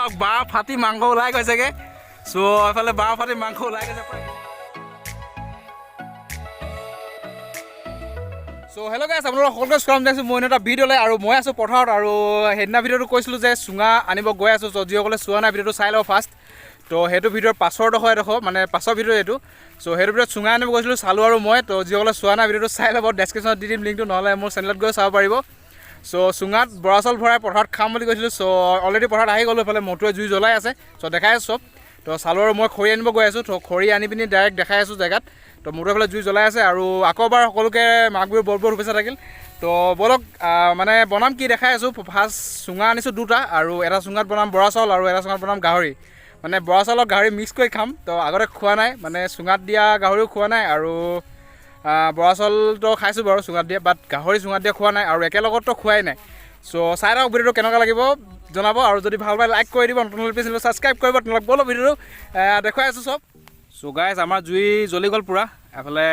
চাওক বাঁহ ফাটি মাংস ওলাই গৈছেগৈ চ' এইফালে বাঁহ ফাটি মাংস ওলাই গৈছে চ' হেল্ল' গাইছ আপোনালোক সকলোকে স্বাগতম জনাইছোঁ মই এটা ভিডিঅ'লৈ আৰু মই আছোঁ পথাৰত আৰু সেইদিনা ভিডিঅ'টো কৈছিলোঁ যে চুঙা আনিব গৈ আছোঁ চ' যিসকলে চোৱা নাই ভিডিঅ'টো চাই লওঁ ফাৰ্ষ্ট তো সেইটো ভিডিঅ'ৰ পাছৰ ডোখৰ মানে পাছৰ ভিডিঅ' এইটো চ' সেইটো ভিডিঅ'ত চুঙা আনিব গৈছিলোঁ চালোঁ আৰু মই তো যিসকলে চোৱা নাই ভিডিঅ'টো চাই ল'ব ডেছক্ৰিপশ্যনত দি দিম লিংকটো নহ'লে মোৰ চেনেলত গৈ চাব পাৰিব চ' চুঙাত বৰা চাউল ভৰাই পথাৰত খাম বুলি কৈছিলোঁ চ' অলৰেডি পথাৰত আহি গ'লোঁ এইফালে মটুৱে জুই জ্বলাই আছে চ' দেখাই আছোঁ চব তো চালোঁ আৰু মই খৰি আনিব গৈ আছোঁ তো খৰি আনি পিনি ডাইৰেক্ট দেখাই আছোঁ জেগাত তো মটুৱে এইফালে জুই জ্বলাই আছে আৰু আকৌ এবাৰ সকলোকে মাঘ বিহুৰ বহুত বহুত শুভেচ্ছা থাকিল তো বলক মানে বনাম কি দেখাই আছোঁ ফাৰ্ষ্ট চুঙা আনিছোঁ দুটা আৰু এটা চুঙাত বনাম বৰা চাউল আৰু এটা চুঙাত বনাম গাহৰি মানে বৰা চাউলৰ গাহৰি মিক্স কৰি খাম তো আগতে খোৱা নাই মানে চুঙাত দিয়া গাহৰিও খোৱা নাই আৰু বৰা চাউলটো খাইছোঁ বাৰু চুঙাত দিয়া বাট গাহৰি চুঙাত দিয়া খোৱা নাই আৰু একেলগততো খোৱাই নাই চ' চাই লওক ভিডিঅ'টো কেনেকুৱা লাগিব জনাব আৰু যদি ভাল পায় লাইক কৰি দিব নতুন পেজটো ছাবস্ক্ৰাইব কৰিব তোমালোক ব'লো ভিডিঅ'টো দেখুৱাই আছোঁ চব চ' গাইজ আমাৰ জুই জ্বলি গ'ল পূৰা এফালে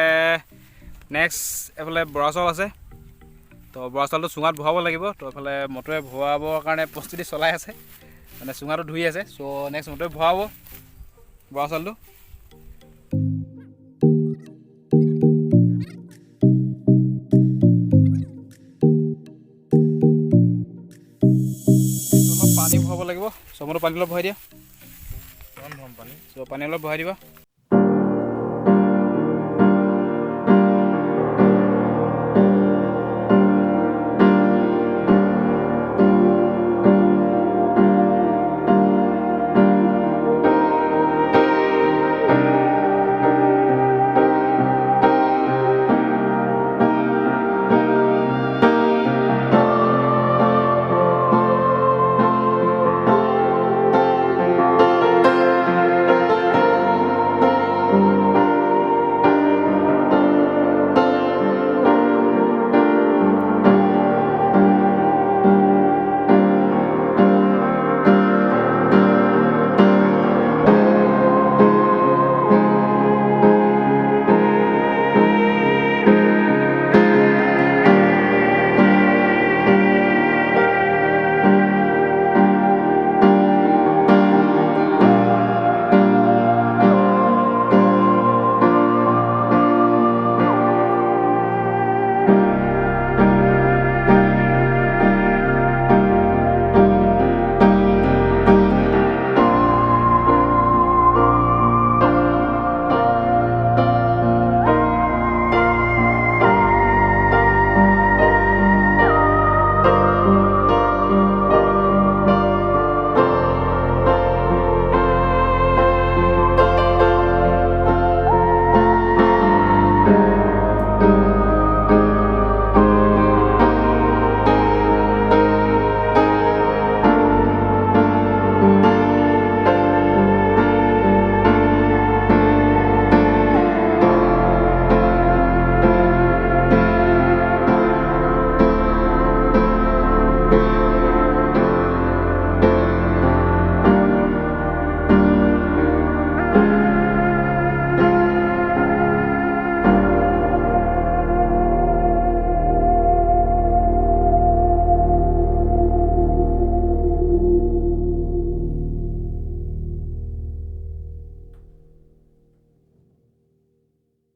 নেক্সট এফালে বৰা চাউল আছে তো বৰা চাউলটো চুঙাত ভৰাব লাগিব তো এইফালে মটৰে ভৰাবৰ কাৰণে প্ৰস্তুতি চলাই আছে মানে চুঙাটো ধুই আছে চ' নেক্সট মটৰে ভৰাব বৰা চাউলটো অলপ পানী ভৰাব লাগিব চমটো পানী অলপ ভৰাই দিয়া চ' পানী অলপ ভৰাই দিবা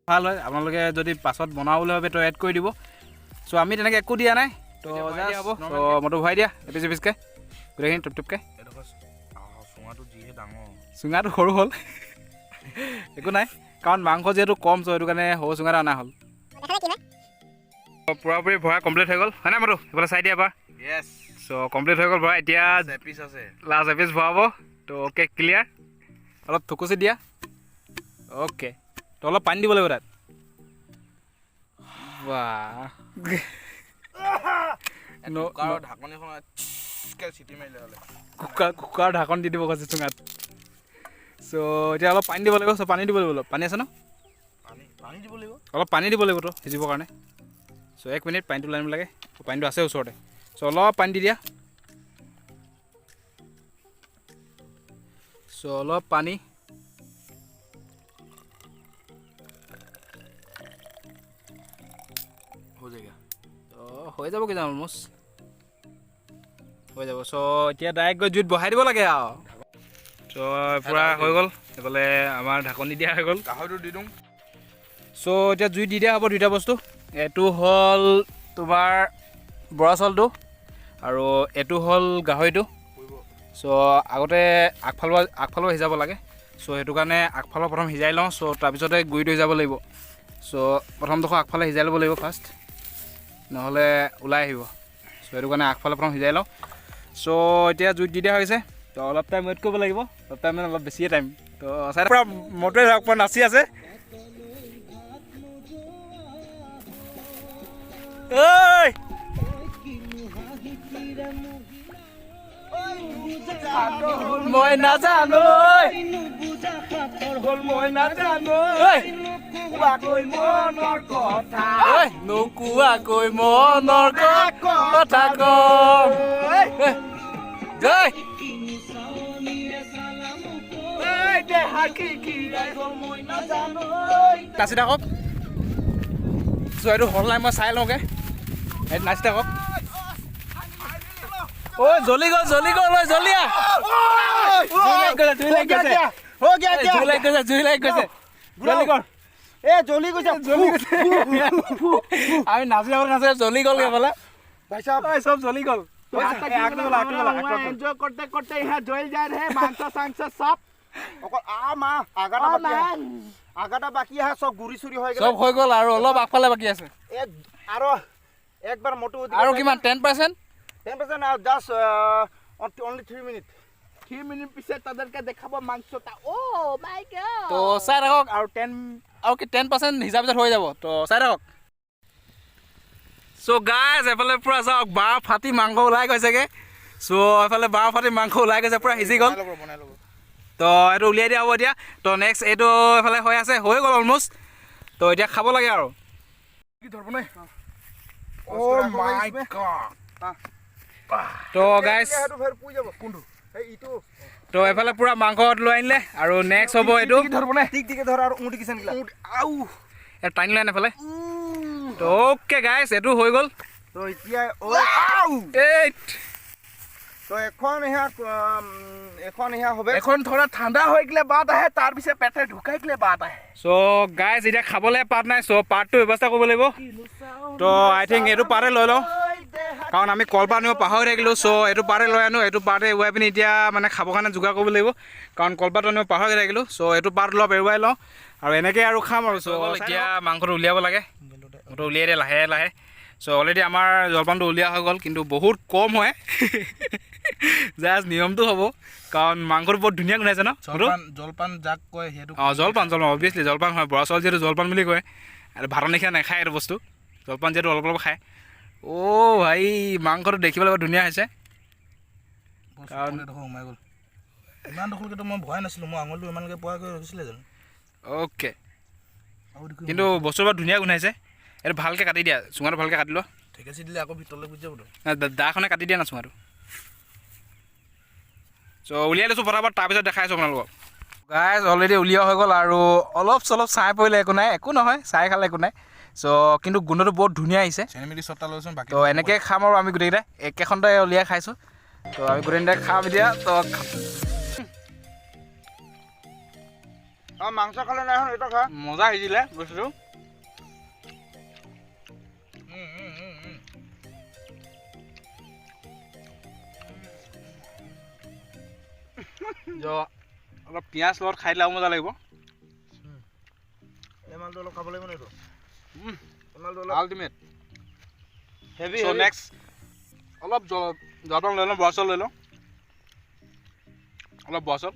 ভাল হয় আপোনালোকে যদি পাছত বনাবলৈ ভাবে তো এড কৰি দিব চ' আমি তেনেকৈ একো দিয়া নাই তো হ'ব চ' মইতো ভৰাই দিয়া এপিচ এপিচকৈ গোটেইখিনি টুপ টুপকৈ চুঙাটো সৰু হ'ল একো নাই কাৰণ মাংস যিহেতু কম চ' সেইটো কাৰণে সৰু চুঙাটো অনা হ'ল পূৰাপূৰি ভৰাই কমপ্লিট হৈ গ'ল হয় নাই মইতো সেইফালে চাই দিয়া এবাৰ চ' কমপ্লিট হৈ গ'ল ভৰাই এতিয়া লাষ্ট এপিচ ভৰাব তো অ'কে ক্লিয়াৰ অলপ থুকুচি দিয়া অ'কে তো অলপ পানী দিব লাগিব তাত কুকাৰৰ ঢাকন দি দিব কৈছে চুঙাত চ' এতিয়া অলপ পানী দিব লাগিব চ' পানী দিব লাগিব অলপ পানী আছে ন অলপ পানী দিব লাগিব তো সিজিবৰ কাৰণে চ' 1 মিনিট পানীটো লানিব লাগে পানীটো আছে ওচৰতে চ' অলপ পানী দি দিয়া চ' অলপ পানী হৈ যাব কি অলমষ্ট হৈ যাব চ' এতিয়া ডাইৰেক্ট গৈ জুইত বহাই দিব লাগে আৰু চ' পূৰা হৈ গ'ল এইফালে আমাৰ ঢাকনি দিয়া হৈ গ'ল গাহৰিটো দি দিওঁ চ' এতিয়া জুইত দি দিয়া হ'ব দুইটা বস্তু এইটো হ'ল তোমাৰ বৰা চাউলটো আৰু এইটো হ'ল গাহৰিটো চ' আগতে আগফালৰ সিজাব লাগে চ' সেইটো কাৰণে আগফালৰ প্ৰথম সিজাই লওঁ চ' তাৰপিছতে গুড়িটো সিজাব লাগিব চ' প্ৰথমডোখৰ আগফালে সিজাই ল'ব লাগিব ফাৰ্ষ্ট নহ'লে ওলাই আহিব চ' সেইটো কাৰণে আগফালে প্ৰথম সিজাই লওঁ চ' এতিয়া জুইত দি দিয়া হৈছে তো অলপ টাইম ৱেইট কৰিব লাগিব অলপ টাইম মানে অলপ বেছিয়ে টাইম তো চাই পূৰা মটৰে যাওক পূৰা নাচি আছে ঐ মই নাজানো মই নাজানো নোকোৱাকৈ মনৰ কথা কম নাচি থাকক চ' এইটো হ'ল নাই মই চাই লওঁগৈ সেইটো নাচি থাকক ঐ জ্বলি গ'ল ঐ জ্বলি আমি নাচি নাচি জ্বলি গ'ল বোলে চব জ্বলি গ'ল एंजॉय करते करते यहाँ जल जा रहे मांस सांस सब आगाटा बाकी है सब गुरी सुरी हो गया सब हो गल और অলপ আগফালে বাকি আছে एक बार मोटो और किमान 10% 10% now just only 3 minutes 3 minutes পিছে তাদেরকে দেখাবো মাংসটা ও মাই গড তো চাই রাখক আর 10 আর কি 10% হিসাব পিছত হৈ যাব তো চাই রাখক সো গাইস এফালে পুরা যাওক বাহ ফাটি মাংস ওলাই গৈছেগে সো এফালে বাহ ফাটি মাংস ওলাই গৈছে পুরা হিজি গল তো এটো উলিয়াই দিয়া হ'ব এতিয়া তো নেক্সট এটো এফালে হৈ আছে হৈ গল অলমোস্ট তো এতিয়া খাব লাগে আৰু কি ধৰব নাই ও মাই গড তো গাইস এটো ফের পুই যাব কোনটো এই ইটো তো এফালে পুরা মাংস লৈ আনিলে আৰু নেক্সট হ'ব এটো কি ধৰব নাই টিক টিকে ধৰ আৰু উঁটি কিছেন গিলা আউ এ টাইম লাইন এফালে তো ওকে গাইস এটো হৈ গল তো এতিয়া আউ এইট তো এখন ইহা হবে এখন থোড়া ঠান্ডা হৈ গলে বাত আহে তার পিছে পেটে ঢুকাই গলে বাত আহে সো গাইস এটা খাবলে পাৰ্ট নাই সো পাৰ্টটো ব্যৱস্থা কৰিব লাগিব তো আই থিংক এটো পাৰে লৈ লওঁ কাৰণ আমি কলপা নিও পাহৰি থাকিলো সো এটো পাৰে লৈ আনো এটো পাৰে এৰুৱাই পিনি এতিয়া মানে খাব কাৰণে যোগাৰ কৰিব লাগিব কাৰণ কলপাটো নিও পাহৰি থাকিলো সো এটো পাৰ্ট অলপ এৰুৱাই লওঁ আৰু এনেকৈ আৰু খাম আৰু সো এতিয়া মাংসটো উলিয়াব লাগে মটো উলিয়াই দিয়ে লাহে লাহে সো অলৰেডি আমাৰ জলপানটো উলিয়া হৈ গ'ল কিন্তু বহুত কম হয় জাষ্ট নিয়মটো হ'ব কাৰণ মাংসটো বহুত ধুনীয়া গুনাইছে ন জলপান যাক কয় হেতু জলপান অবভিয়াছলি জলপান হয় বৰা চাউল যিহেতু জলপান বুলি কয় আৰু ভাতৰ নিচিনা নাখায় এইটো বস্তু জলপান যিহেতু অলপ অলপ খায় ভাই মাংসটো দেখিবলৈ বৰ ধুনীয়া হৈছে কাৰণ সোমাই গ'ল ইমান দখলকেতো মই ভয় নাছিলোঁ মই আঙুলটো ইমানকৈ পোৱা গৈ ৰখিছিলে জানো অ'কে কিন্তু বস্তুটো বৰ ধুনীয়া গুনাইছে এইটো ভালকৈ কাটি দিয়া চুঙাটো ভালকৈ কাটি লোৱা ঠেকেচি দিলে আকৌ ভিতৰলৈ গুচি যাবতো দাখনে কাটি দিয়া না চুঙাটো চ' উলিয়াই লৈছোঁ ফটাফট তাৰপিছত দেখাইছোঁ আপোনালোকক গাইজ অলৰেডি উলিওৱা হৈ গ'ল আৰু অলপ চলপ চাই পৰিলে একো নাই একো নহয় চাই খালে একো নাই চ' কিন্তু গোন্ধটো বহুত ধুনীয়া আহিছে তো এনেকৈ খাম আৰু আমি গোটেইকেইটাই একেখনতে উলিয়াই খাইছোঁ তো আমি গোটেইকেইটাই খাম এতিয়া তো মাংস খালে নাই এটা খা মজা সিজিলে বস্তুটো অলপ পিঁয়াজ লগত খাই দিলে আৰু মজা লাগিব এই মালটো অলপ খাব লাগিব এইটো আল্টিমেট হেভি চ' নেক্সট অলপ জলপান লৈ লওঁ বৰা চাউল লৈ লওঁ অলপ বৰা চাউল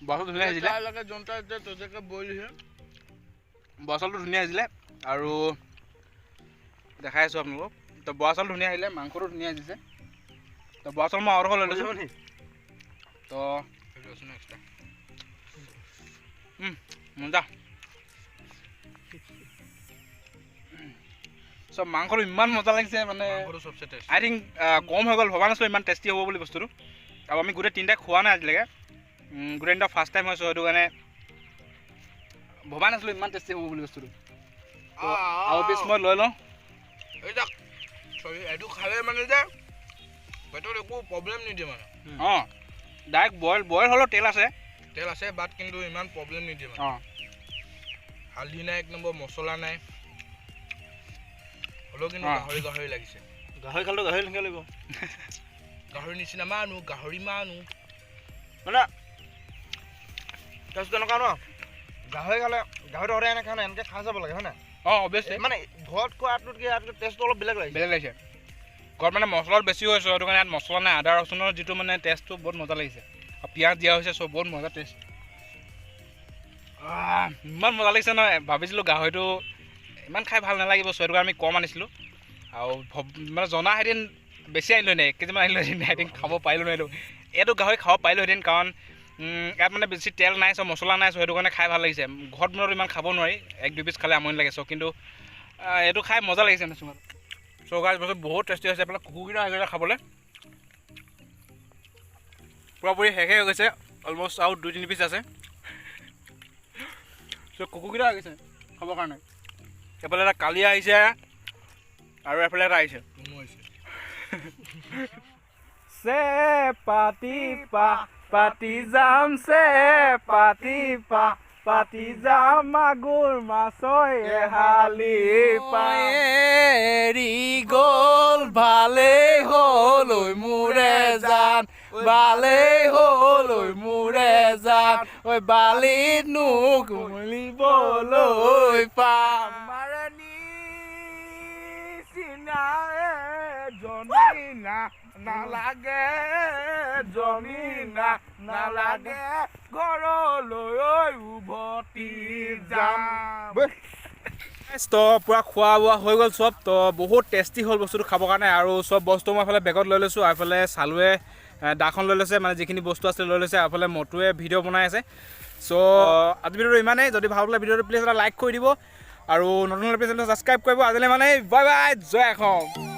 বৰা চাউল ধুনীয়া সিজিলে বৰা চাউলটো ধুনীয়া সিজিলে আৰু দেখাই আছোঁ আপোনালোকক তো বৰা চাউল ধুনীয়া আহিলে মাংসটো ধুনীয়া সিজিছে তো বৰা চাউল মই আৰু লৈ লৈছোঁ তো মজা চব মাংসটো ইমান মজা লাগিছে মানে আই থিংক কম হৈ গ'ল ভবা নাছিলোঁ ইমান টেষ্টি হ'ব বুলি বস্তুটো আৰু আমি গোটেই তিনিটাই খোৱা নাই আজিলৈকে গোটেই তিনিটা ফাৰ্ষ্ট টাইম হৈছোঁ সেইটো কাৰণে ভবা নাছিলোঁ ইমান টেষ্টি হ'ব বুলি বস্তুটো আৰু পিছ মই লৈ লওঁ চৰি এইটো খালে মানে যে পেটত একো প্ৰব্লেম নিদিয়ে মানে অঁ ডাইৰেক্ট বইল হ'লেও তেল আছে বাট কিন্তু ইমান প্ৰব্লেম নিদিয়ে মানে অঁ হালধি নাই এক নম্বৰ মছলা নাই হ'লেও কিন্তু গাহৰি লাগিছে গাহৰি খালেও গাহৰি লিখিব লাগিব গাহৰি নিচিনা মানুহ গাহৰি মানুহ মানে তাৰপিছত তেনেকুৱা ন গাহৰি খালে গাহৰিটো সদায় এনেকৈ খায় এনেকৈ খাই যাব লাগে হয় নাই অঁ অভিয়াছলি মানে ঘৰত খোৱাটোতকৈ ইয়াত টেষ্টটো অলপ বেলেগ লাগিছে ঘৰত মানে মছলাটো বেছি হৈছে সেইটো কাৰণে ইয়াত মছলা নাই আদা ৰচুনৰ যিটো মানে টেষ্টটো বহুত মজা লাগিছে আৰু পিঁয়াজ দিয়া হৈছে চব বহুত মজা টেষ্ট ইমান মজা লাগিছে নহয় ভাবিছিলোঁ গাহৰিটো ইমান খাই ভাল নালাগিব চ' সেইটো কাৰণে আমি কম আনিছিলোঁ আৰু মানে জনা হেঁতেন বেছি আনিলোঁ নে 1 কেজিমান আনিলোঁ হেঁতেন খাব পাৰিলোঁ নোৱাৰিলোঁ এইটো গাহৰি খাব পাৰিলোঁহেঁতেন কাৰণ ইয়াত মানে বেছি তেল নাই চ' মছলা নাই চ' সেইটো কাৰণে খাই ভাল লাগিছে ঘৰত বনোৱাটো ইমান খাব নোৱাৰি 1-2 পিচ খালে আমনি লাগে চ' কিন্তু এইটো খাই মজা লাগিছে মানে চুঙাটো চ' গাইজ বস্তু বহুত টেষ্টি হৈছে এইফালে কুকুৰকেইটা হৈ গৈছে খাবলৈ পূৰাপূৰি শেষে হৈ গৈছে অলমষ্ট আৰু 2-3 পিচ আছে চ' কুকুৰকেইটা হৈ গৈছে খাবৰ কাৰণে এইফালে এটা কালিয়া আহিছে আৰু এফালে এটা আহিছে চে পাতি যাম চে পাতি যাম মাগুৰ মাছই এহালি এৰি গ'ল ভালেই হ'ল ঐ মোৰে জান ভালেই হ'ল ঐ মোৰে জান ঐ বালিত নোক মুলিবলৈ পাম মাৰণি চিনাৰে জমিনা নালাগে জমিনা নালাগে ঘৰলৈ উভতি যাম তো পূৰা খোৱা বোৱা হৈ গ'ল চব তো বহুত টেষ্টি হ'ল বস্তুটো খাবৰ কাৰণে আৰু চব বস্তু মই এইফালে বেগত লৈ লৈছোঁ আৰু এইফালে চালুৱে দাখন লৈ লৈছে মানে যিখিনি বস্তু আছিলে লৈ লৈছে আৰু এইফালে মটুৱে ভিডিঅ' বনাই আছে চ' আজি ভিডিঅ'টো ইমানেই যদি ভাল লাগে ভিডিঅ'টো প্লিজ এটা লাইক কৰি দিব আৰু নতুন প্লিজ ছাবস্ক্ৰাইব কৰিব আজিলৈ মানে বাই বাই জয় অসম